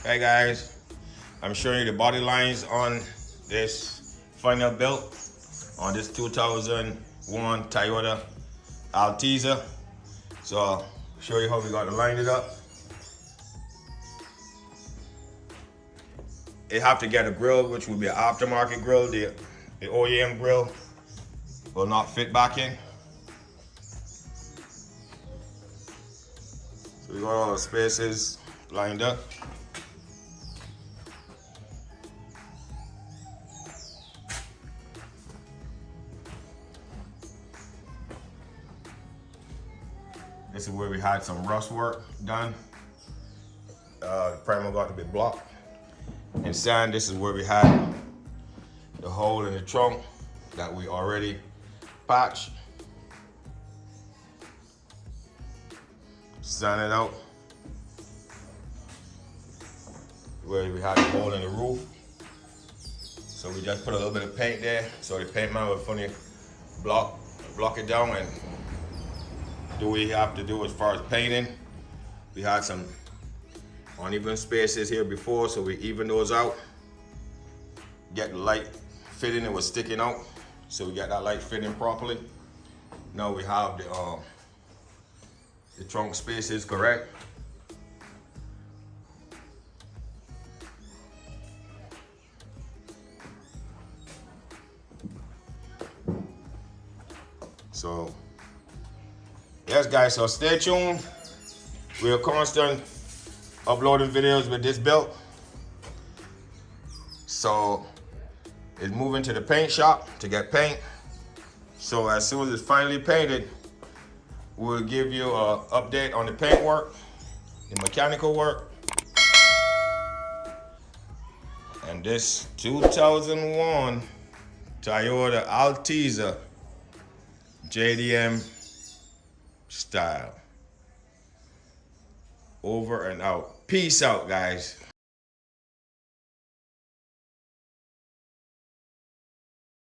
Hey guys, I'm showing you the body lines on this final build on this 2001 Toyota Altezza. So I'll show you how we got to line it up. It have to get a grill, which will be an aftermarket grill. The OEM grill will not fit back in. So we got all the spaces lined up. This is where we had some rust work done. The primer got to be blocked. Inside, this is where we had the hole in the trunk that we already patched. Sand it out. Where we had the hole in the roof. So we just put a little bit of paint there, so the paint man will fully block it down and do what we have to do as far as painting. We had some uneven spaces here before, so we even those out. Get the light fitting, it was sticking out, so we got that light fitting properly. Now we have the trunk spaces correct. So yes guys, so stay tuned. We're constant uploading videos with this build. So it's moving to the paint shop to get paint. So as soon as it's finally painted, we'll give you an update on the paint work, the mechanical work. And this 2001 Toyota Altezza JDM style. Over and out. Peace out, guys.